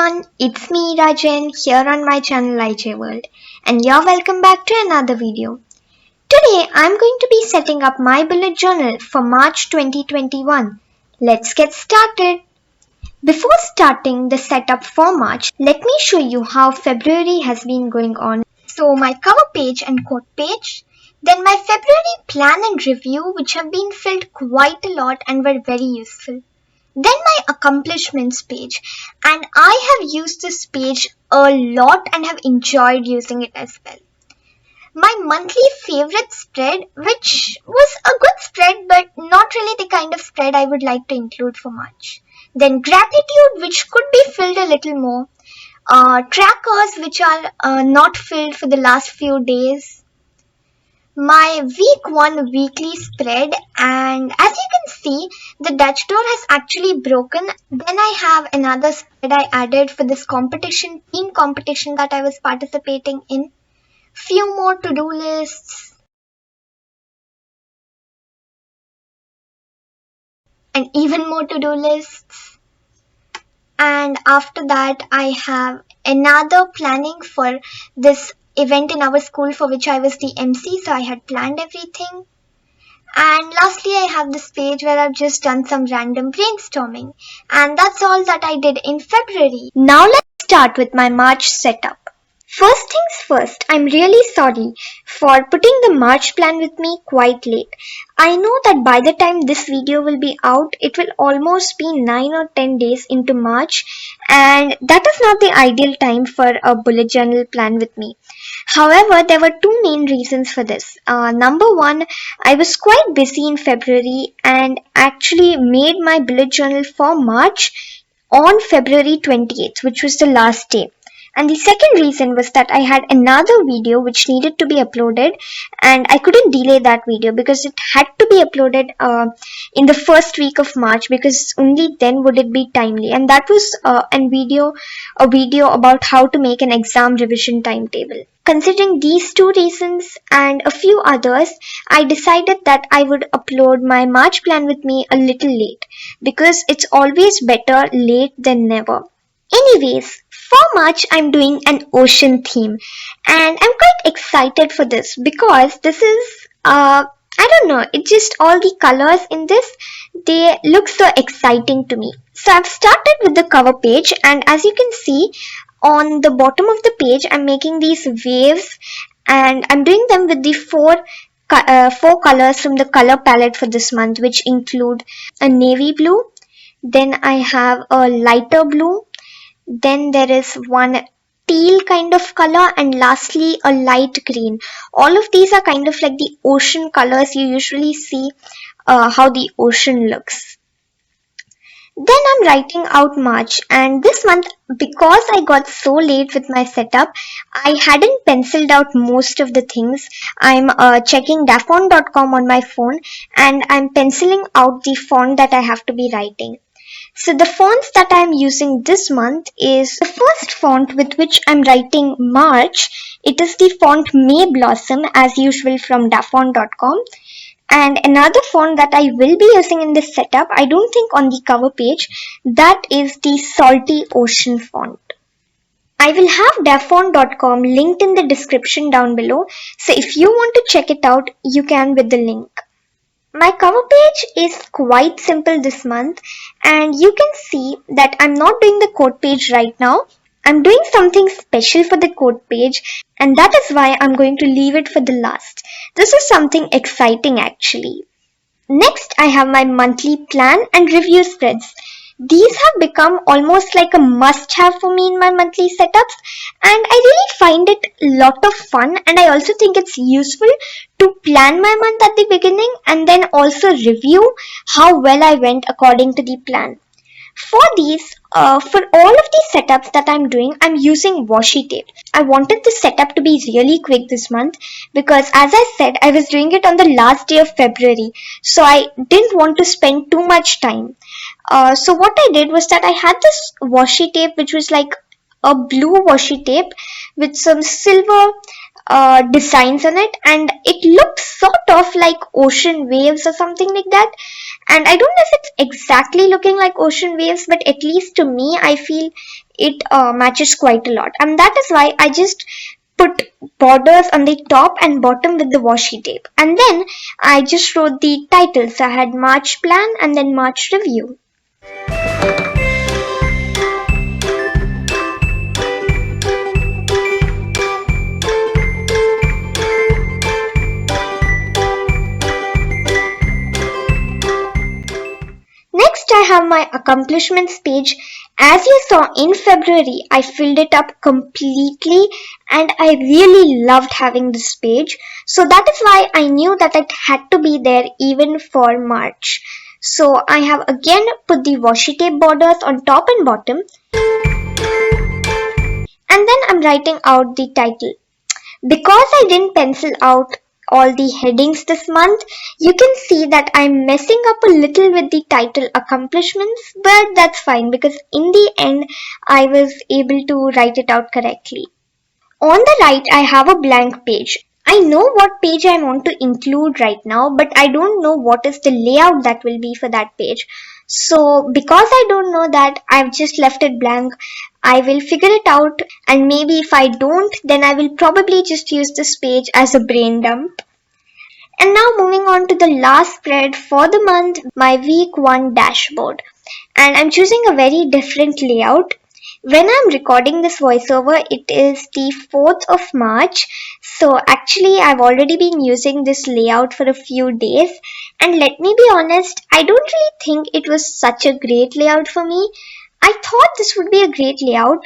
everyone, it's me Ira Jain here on my channel IJ World, and you're welcome back to another video. Today I'm going to be setting up my bullet journal for March 2021. Let's get started. Before starting the setup for March, let me show you how February has been going on. So my cover page and quote page, then my February plan and review, which have been filled quite a lot and were very useful. Then my accomplishments page, and I have used this page a lot and have enjoyed using it as well. My monthly favorite spread, which was a good spread but not really the kind of spread I would like to include for March. Then gratitude, which could be filled a little more. Trackers, which are not filled for the last few days. My week 1 weekly spread, and as you can see, the Dutch door has actually broken. Then I have another spread I added for this competition, team competition that I was participating in. Few more to-do lists. And even more to-do lists. And after that, I have another planning for this event in our school for which I was the MC, so I had planned everything. And lastly, I have this page where I've just done some random brainstorming. And that's all that I did in February. Now let's start with my March setup. First things first, I'm really sorry for putting the March plan with me quite late. I know that by the time this video will be out, it will almost be 9 or 10 days into March, and that is not the ideal time for a bullet journal plan with me. However, there were two main reasons for this. Number one, I was quite busy in February and actually made my bullet journal for March on February 28th, which was the last day. And the second reason was that I had another video which needed to be uploaded, and I couldn't delay that video because it had to be uploaded in the first week of March, because only then would it be timely. And that was a video about how to make an exam revision timetable. Considering these two reasons and a few others, I decided that I would upload my March plan with me a little late, because it's always better late than never. Anyways, for March, I'm doing an ocean theme, and I'm quite excited for this because this is, I don't know, it's just all the colors in this, they look so exciting to me. So I've started with the cover page, and as you can see, on the bottom of the page, I'm making these waves, and I'm doing them with the four colors from the color palette for this month, which include a navy blue, then I have a lighter blue, then there is one teal kind of color, and lastly a light green. All of these are kind of like the ocean colors you usually see how the ocean looks. Then I'm writing out March, and this month, because I got so late with my setup, I hadn't penciled out most of the things. I'm checking dafont.com on my phone, and I'm penciling out the font that I have to be writing. So the fonts that I'm using this month is the first font with which I'm writing March. It is the font May Blossom, as usual, from dafont.com. And another font that I will be using in this setup, I don't think on the cover page, that is the Salty Ocean font. I will have dafont.com linked in the description down below, so if you want to check it out, you can with the link. My cover page is quite simple this month, and you can see that I'm not doing the quote page right now. I'm doing something special for the quote page, and that is why I'm going to leave it for the last. This is something exciting actually. Next, I have my monthly plan and review spreads. These have become almost like a must-have for me in my monthly setups, and I really find it a lot of fun, and I also think it's useful to plan my month at the beginning and then also review how well I went according to the plan. For these, for all of these setups that I'm doing, I'm using washi tape. I wanted the setup to be really quick this month because, as I said, I was doing it on the last day of February, so I didn't want to spend too much time. So what I did was that I had this washi tape, which was like a blue washi tape with some silver designs on it, and it looked sort of like ocean waves or something like that. And I don't know if it's exactly looking like ocean waves, but at least to me, I feel it matches quite a lot. And that is why I just put borders on the top and bottom with the washi tape. And then I just wrote the titles. I had March plan and then March review. Next, I have my accomplishments page. As you saw in February, I filled it up completely and I really loved having this page. So that is why I knew that it had to be there even for March. So I have again put the washi tape borders on top and bottom. And then I'm writing out the title. Because I didn't pencil out all the headings this month, you can see that I'm messing up a little with the title accomplishments, but that's fine because in the end I was able to write it out correctly. On the right, I have a blank page. I know what page I want to include right now, but I don't know what is the layout that will be for that page. So because I don't know that, I've just left it blank. I will figure it out, and maybe if I don't, then I will probably just use this page as a brain dump. And now moving on to the last spread for the month, my week 1 dashboard. And I'm choosing a very different layout. When I'm recording this voiceover, it is the 4th of March. So actually, I've already been using this layout for a few days. And let me be honest, I don't really think it was such a great layout for me. I thought this would be a great layout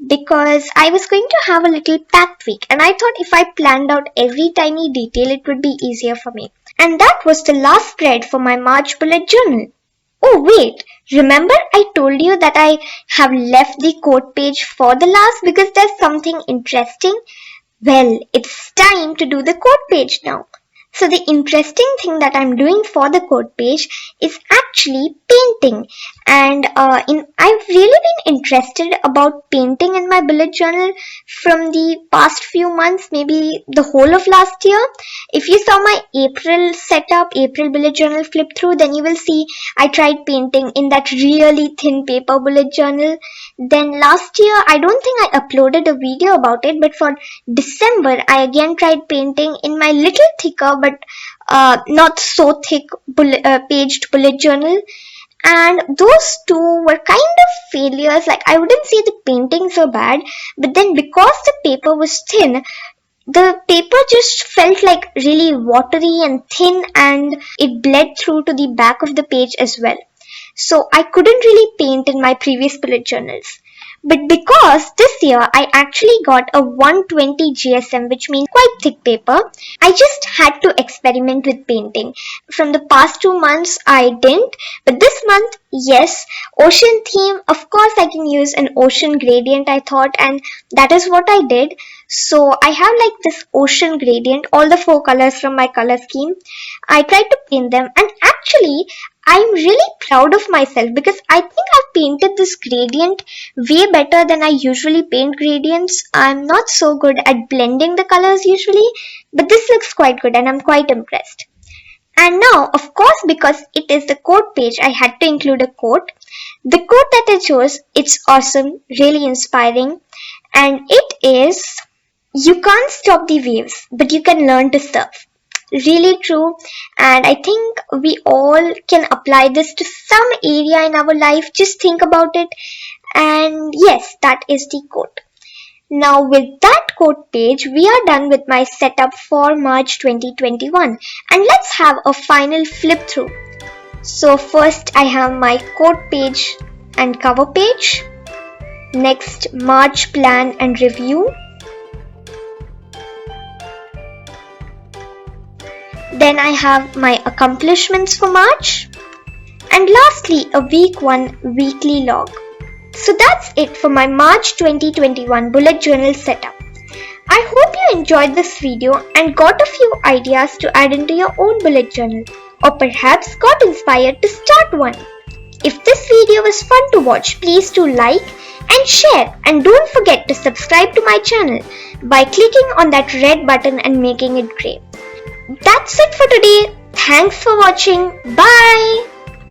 because I was going to have a little packed week. And I thought if I planned out every tiny detail, it would be easier for me. And that was the last spread for my March bullet journal. Oh wait, remember I told you that I have left the quote page for the last because there's something interesting? Well, it's time to do the quote page now. So the interesting thing that I'm doing for the quote page is actually painting. And I've really been interested about painting in my bullet journal from the past few months, maybe the whole of last year. If you saw my April setup, April bullet journal flip through, then you will see I tried painting in that really thin paper bullet journal. Then last year, I don't think I uploaded a video about it, but for December, I again tried painting in my little thicker but not so thick paged bullet journal. And those two were kind of failures. Like, I wouldn't say the painting so bad, but then because the paper was thin, the paper just felt like really watery and thin, and it bled through to the back of the page as well. So I couldn't really paint in my previous bullet journals. But because this year I actually got a 120 GSM, which means quite thick paper, I just had to experiment with painting. From the past 2 months I didn't, but this month, yes, ocean theme, of course I can use an ocean gradient, I thought, and that is what I did. So I have like this ocean gradient, all the 4 colors from my color scheme. I tried to paint them, and actually I'm really proud of myself because I think I've painted this gradient way better than I usually paint gradients. I'm not so good at blending the colors usually, but this looks quite good and I'm quite impressed. And now, of course, because it is the quote page, I had to include a quote. The quote that I chose, it's awesome, really inspiring, and it is, "You can't stop the waves, but you can learn to surf." Really true, and I think we all can apply this to some area in our life. Just think about it, and yes, that is the quote. Now with that quote page, we are done with my setup for March 2021, and let's have a final flip through. So first I have my quote page and cover page, next March plan and review, then I have my accomplishments for March, and lastly a week 1 weekly log. So that's it for my March 2021 bullet journal setup. I hope you enjoyed this video and got a few ideas to add into your own bullet journal, or perhaps got inspired to start one. If this video was fun to watch, please do like and share, and don't forget to subscribe to my channel by clicking on that red button and making it gray. That's it for today. Thanks for watching. Bye.